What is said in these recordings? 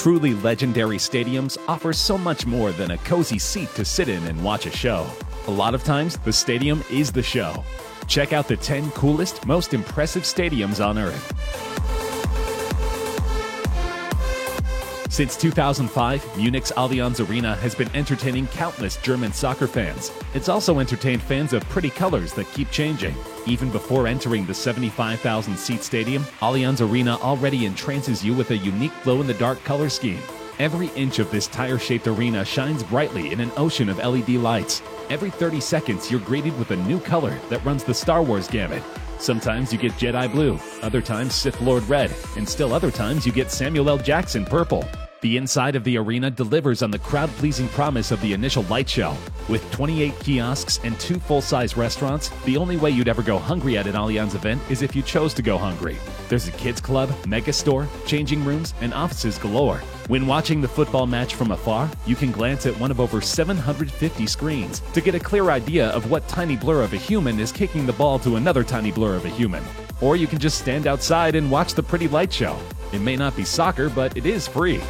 Truly legendary stadiums offer so much more than a cozy seat to sit in and watch a show. A lot of times, the stadium is the show. Check out the 10 coolest, most impressive stadiums on Earth. Since 2005, Munich's Allianz Arena has been entertaining countless German soccer fans. It's also entertained fans of pretty colors that keep changing. Even before entering the 75,000-seat stadium, Allianz Arena already entrances you with a unique glow-in-the-dark color scheme. Every inch of this tire-shaped arena shines brightly in an ocean of LED lights. Every 30 seconds, you're greeted with a new color that runs the Star Wars gamut. Sometimes you get Jedi Blue, other times Sith Lord Red, and still other times you get Samuel L. Jackson Purple. The inside of the arena delivers on the crowd-pleasing promise of the initial light show. With 28 kiosks and 2 full-size restaurants, the only way you'd ever go hungry at an Allianz event is if you chose to go hungry. There's a kids club, mega store, changing rooms, and offices galore. When watching the football match from afar, you can glance at one of over 750 screens to get a clear idea of what tiny blur of a human is kicking the ball to another tiny blur of a human. Or you can just stand outside and watch the pretty light show. It may not be soccer, but it is free.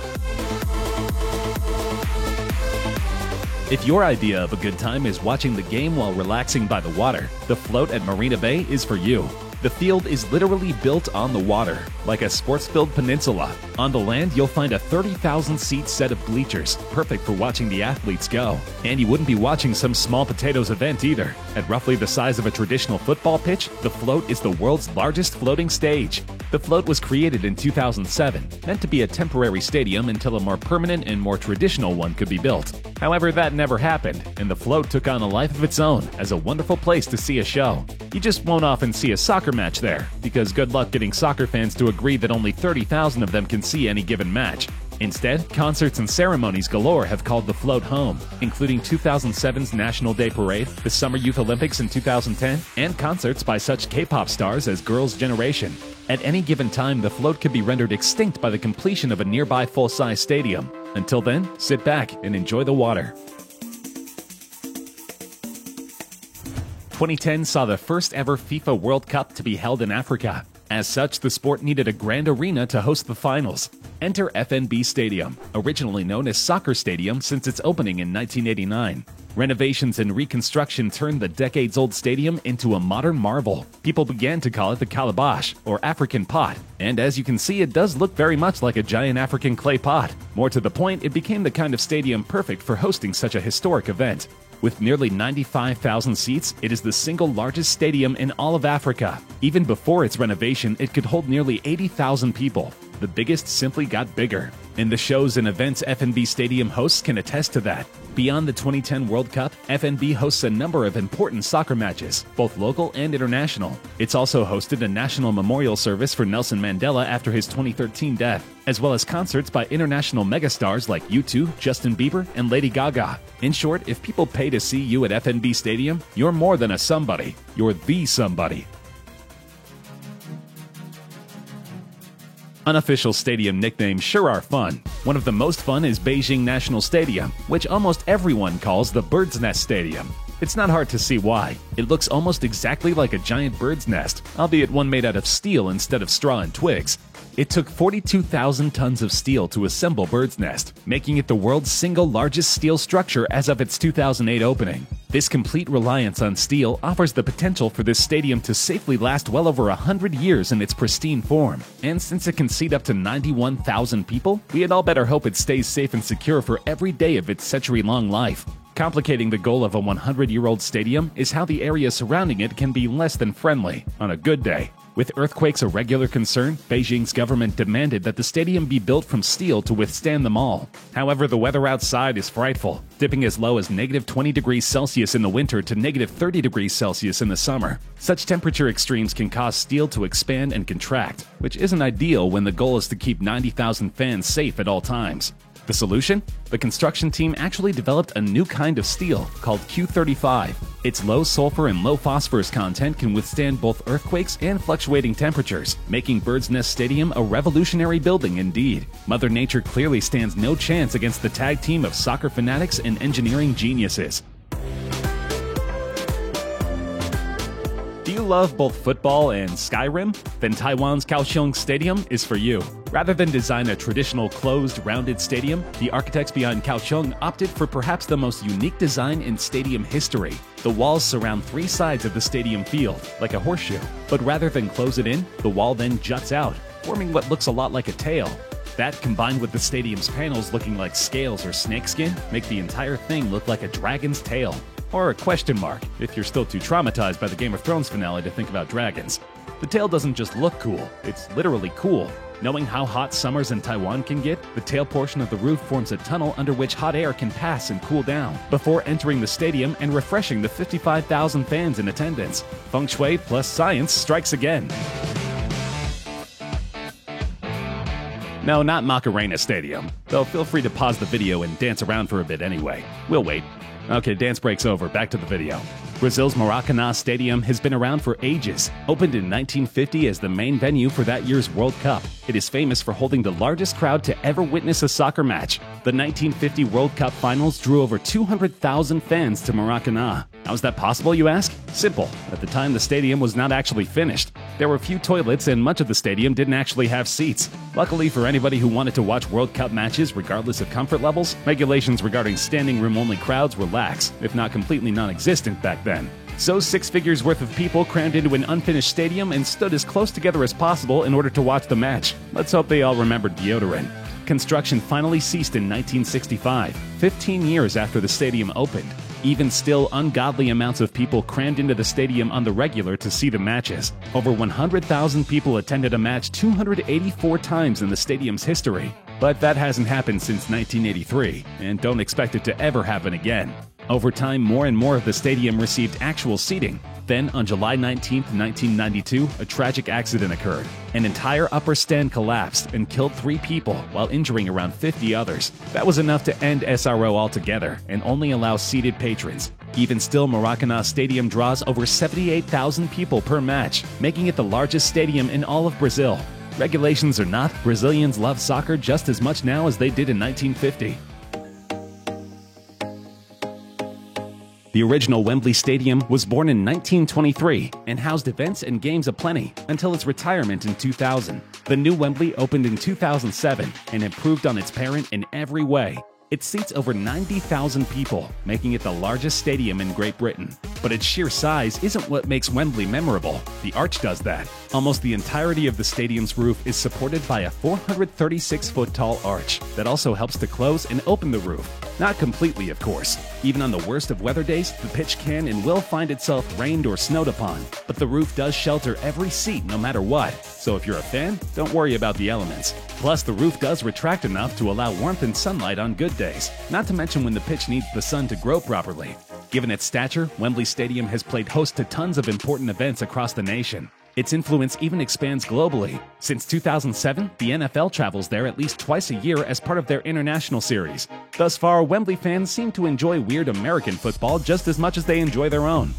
If your idea of a good time is watching the game while relaxing by the water, the float at Marina Bay is for you. The field is literally built on the water, like a sports-filled peninsula. On the land, you'll find a 30,000-seat set of bleachers, perfect for watching the athletes go. And you wouldn't be watching some small potatoes event either. At roughly the size of a traditional football pitch, the float is the world's largest floating stage. The float was created in 2007, meant to be a temporary stadium until a more permanent and more traditional one could be built. However, that never happened, and the float took on a life of its own as a wonderful place to see a show. You just won't often see a soccer match there, because good luck getting soccer fans to agree that only 30,000 of them can see any given match. Instead, concerts and ceremonies galore have called the float home, including 2007's National Day Parade, the Summer Youth Olympics in 2010, and concerts by such K-pop stars as Girls' Generation. At any given time, the float could be rendered extinct by the completion of a nearby full-size stadium. Until then, sit back and enjoy the water. 2010 saw the first ever FIFA World Cup to be held in Africa. As such, the sport needed a grand arena to host the finals. Enter FNB Stadium, originally known as Soccer Stadium since its opening in 1989. Renovations and reconstruction turned the decades-old stadium into a modern marvel. People began to call it the calabash, or African pot, and as you can see, it does look very much like a giant African clay pot. More to the point, it became the kind of stadium perfect for hosting such a historic event. With nearly 95,000 seats, it is the single largest stadium in all of Africa. Even before its renovation, it could hold nearly 80,000 people. The biggest simply got bigger. And the shows and events FNB Stadium hosts can attest to that. Beyond the 2010 World Cup, FNB hosts a number of important soccer matches, both local and international. It's also hosted a national memorial service for Nelson Mandela after his 2013 death, as well as concerts by international megastars like U2, Justin Bieber, and Lady Gaga. In short, if people pay to see you at FNB Stadium, you're more than a somebody. You're the somebody. Unofficial stadium nicknames sure are fun. One of the most fun is Beijing National Stadium, which almost everyone calls the Bird's Nest Stadium. It's not hard to see why. It looks almost exactly like a giant bird's nest, albeit one made out of steel instead of straw and twigs. It took 42,000 tons of steel to assemble Bird's Nest, making it the world's single largest steel structure as of its 2008 opening. This complete reliance on steel offers the potential for this stadium to safely last well over 100 years in its pristine form. And since it can seat up to 91,000 people, we had all better hope it stays safe and secure for every day of its century-long life. Complicating the goal of a 100-year-old stadium is how the area surrounding it can be less than friendly on a good day. With earthquakes a regular concern, Beijing's government demanded that the stadium be built from steel to withstand them all. However, the weather outside is frightful, dipping as low as -20 degrees Celsius in the winter to -30 degrees Celsius in the summer. Such temperature extremes can cause steel to expand and contract, which isn't ideal when the goal is to keep 90,000 fans safe at all times. The solution? The construction team actually developed a new kind of steel called Q35. Its low sulfur and low phosphorus content can withstand both earthquakes and fluctuating temperatures, making Bird's Nest Stadium a revolutionary building indeed. Mother Nature clearly stands no chance against the tag team of soccer fanatics and engineering geniuses. Do you love both football and Skyrim? Then Taiwan's Kaohsiung Stadium is for you. Rather than design a traditional closed, rounded stadium, the architects behind Kaohsiung opted for perhaps the most unique design in stadium history. The walls surround 3 sides of the stadium field, like a horseshoe. But rather than close it in, the wall then juts out, forming what looks a lot like a tail. That, combined with the stadium's panels looking like scales or snakeskin, make the entire thing look like a dragon's tail. Or a question mark, if you're still too traumatized by the Game of Thrones finale to think about dragons. The tail doesn't just look cool, it's literally cool. Knowing how hot summers in Taiwan can get, the tail portion of the roof forms a tunnel under which hot air can pass and cool down, before entering the stadium and refreshing the 55,000 fans in attendance. Feng Shui plus science strikes again. No, not Macarena Stadium. Though feel free to pause the video and dance around for a bit anyway. We'll wait. Okay, dance break's over. Back to the video. Brazil's Maracanã Stadium has been around for ages. Opened in 1950 as the main venue for that year's World Cup, it is famous for holding the largest crowd to ever witness a soccer match. The 1950 World Cup finals drew over 200,000 fans to Maracanã. How is that possible, you ask? Simple. At the time, the stadium was not actually finished. There were few toilets and much of the stadium didn't actually have seats. Luckily for anybody who wanted to watch World Cup matches regardless of comfort levels, regulations regarding standing room only crowds were lax, if not completely non-existent back then. So 6 figures worth of people crammed into an unfinished stadium and stood as close together as possible in order to watch the match. Let's hope they all remembered deodorant. Construction finally ceased in 1965, 15 years after the stadium opened. Even still, ungodly amounts of people crammed into the stadium on the regular to see the matches. Over 100,000 people attended a match 284 times in the stadium's history. But that hasn't happened since 1983, and don't expect it to ever happen again. Over time, more and more of the stadium received actual seating. Then, on July 19, 1992, a tragic accident occurred. An entire upper stand collapsed and killed 3 people while injuring around 50 others. That was enough to end SRO altogether and only allow seated patrons. Even still, Maracanã Stadium draws over 78,000 people per match, making it the largest stadium in all of Brazil. Regulations or not, Brazilians love soccer just as much now as they did in 1950. The original Wembley Stadium was born in 1923 and housed events and games aplenty until its retirement in 2000. The new Wembley opened in 2007 and improved on its parent in every way. It seats over 90,000 people, making it the largest stadium in Great Britain. But its sheer size isn't what makes Wembley memorable. The arch does that. Almost the entirety of the stadium's roof is supported by a 436-foot-tall arch that also helps to close and open the roof. Not completely, of course. Even on the worst of weather days, the pitch can and will find itself rained or snowed upon. But the roof does shelter every seat no matter what. So if you're a fan, don't worry about the elements. Plus, the roof does retract enough to allow warmth and sunlight on good days, not to mention when the pitch needs the sun to grow properly. Given its stature, Wembley Stadium has played host to tons of important events across the nation. Its influence even expands globally. Since 2007, the NFL travels there at least twice a year as part of their international series. Thus far, Wembley fans seem to enjoy weird American football just as much as they enjoy their own.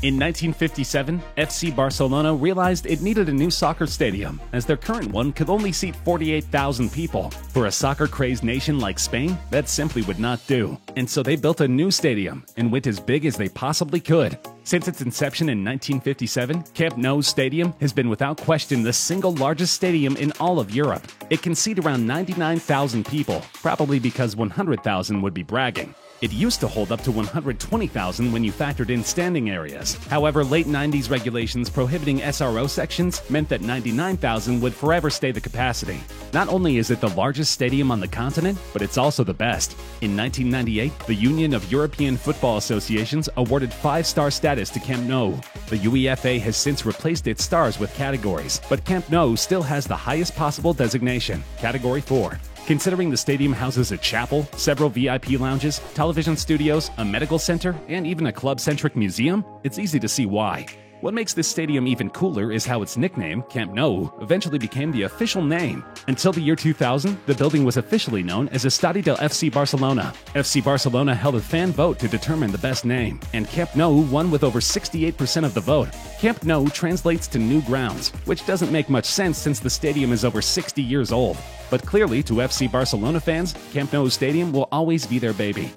In 1957, FC Barcelona realized it needed a new soccer stadium, as their current one could only seat 48,000 people. For a soccer-crazed nation like Spain, that simply would not do. And so they built a new stadium, and went as big as they possibly could. Since its inception in 1957, Camp Nou Stadium has been without question the single largest stadium in all of Europe. It can seat around 99,000 people, probably because 100,000 would be bragging. It used to hold up to 120,000 when you factored in standing areas. However, late 90s regulations prohibiting SRO sections meant that 99,000 would forever stay the capacity. Not only is it the largest stadium on the continent, but it's also the best. In 1998, the Union of European Football Associations awarded 5-star status to Camp Nou. The UEFA has since replaced its stars with categories, but Camp Nou still has the highest possible designation, Category 4. Considering the stadium houses a chapel, several VIP lounges, television studios, a medical center, and even a club-centric museum, it's easy to see why. What makes this stadium even cooler is how its nickname, Camp Nou, eventually became the official name. Until the year 2000, the building was officially known as Estadio del FC Barcelona. FC Barcelona held a fan vote to determine the best name, and Camp Nou won with over 68% of the vote. Camp Nou translates to new grounds, which doesn't make much sense since the stadium is over 60 years old. But clearly, to FC Barcelona fans, Camp Nou Stadium will always be their baby.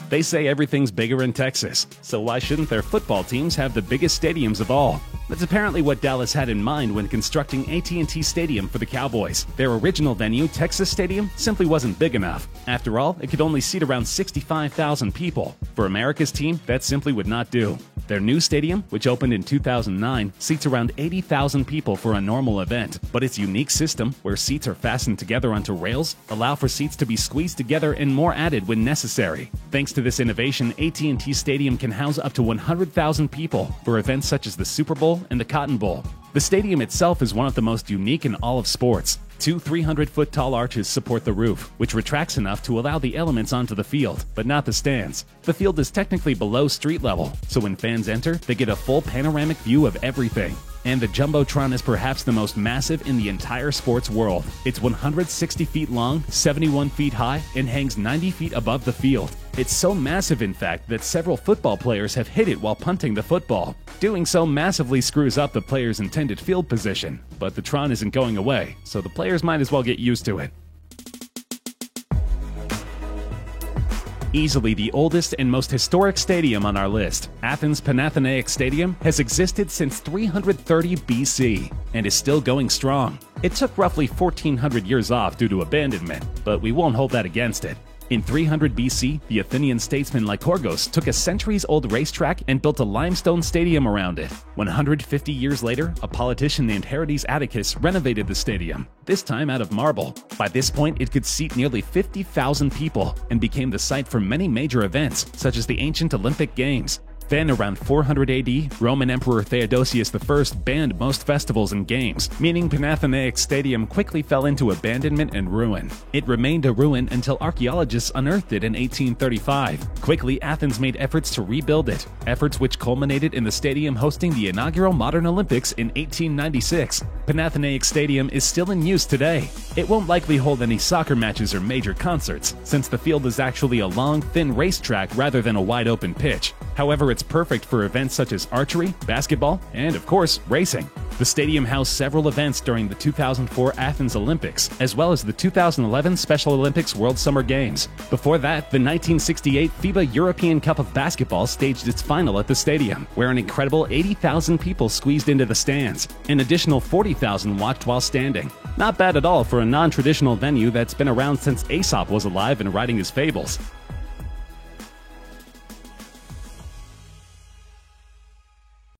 They say everything's bigger in Texas, so why shouldn't their football teams have the biggest stadiums of all? That's apparently what Dallas had in mind when constructing AT&T Stadium for the Cowboys. Their original venue, Texas Stadium, simply wasn't big enough. After all, it could only seat around 65,000 people. For America's team, that simply would not do. Their new stadium, which opened in 2009, seats around 80,000 people for a normal event, but its unique system, where seats are fastened together onto rails, allow for seats to be squeezed together and more added when necessary. Thanks to this innovation, AT&T Stadium can house up to 100,000 people for events such as the Super Bowl and the Cotton Bowl. The stadium itself is one of the most unique in all of sports. Two 300-foot-tall arches support the roof, which retracts enough to allow the elements onto the field, but not the stands. The field is technically below street level, so when fans enter, they get a full panoramic view of everything. And the Jumbotron is perhaps the most massive in the entire sports world. It's 160 feet long, 71 feet high, and hangs 90 feet above the field. It's so massive, in fact, that several football players have hit it while punting the football. Doing so massively screws up the player's intended field position. But the Tron isn't going away, so the players might as well get used to it. Easily the oldest and most historic stadium on our list, Athens Panathinaikos Stadium has existed since 330 BC and is still going strong. It took roughly 1,400 years off due to abandonment, but we won't hold that against it. In 300 BC, the Athenian statesman Lycurgus took a centuries-old racetrack and built a limestone stadium around it. 150 years later, a politician named Herodes Atticus renovated the stadium, this time out of marble. By this point, it could seat nearly 50,000 people and became the site for many major events, such as the ancient Olympic Games. Then, around 400 AD, Roman Emperor Theodosius I banned most festivals and games, meaning Panathinaikos Stadium quickly fell into abandonment and ruin. It remained a ruin until archaeologists unearthed it in 1835. Quickly, Athens made efforts to rebuild it, efforts which culminated in the stadium hosting the inaugural modern Olympics in 1896. Panathinaikos Stadium is still in use today. It won't likely hold any soccer matches or major concerts, since the field is actually a long, thin racetrack rather than a wide-open pitch. However, it's perfect for events such as archery, basketball, and, of course, racing. The stadium housed several events during the 2004 Athens Olympics, as well as the 2011 Special Olympics World Summer Games. Before that, the 1968 FIBA European Cup of Basketball staged its final at the stadium, where an incredible 80,000 people squeezed into the stands. An additional 40,000 watched while standing. Not bad at all for a non-traditional venue that's been around since Aesop was alive and writing his fables.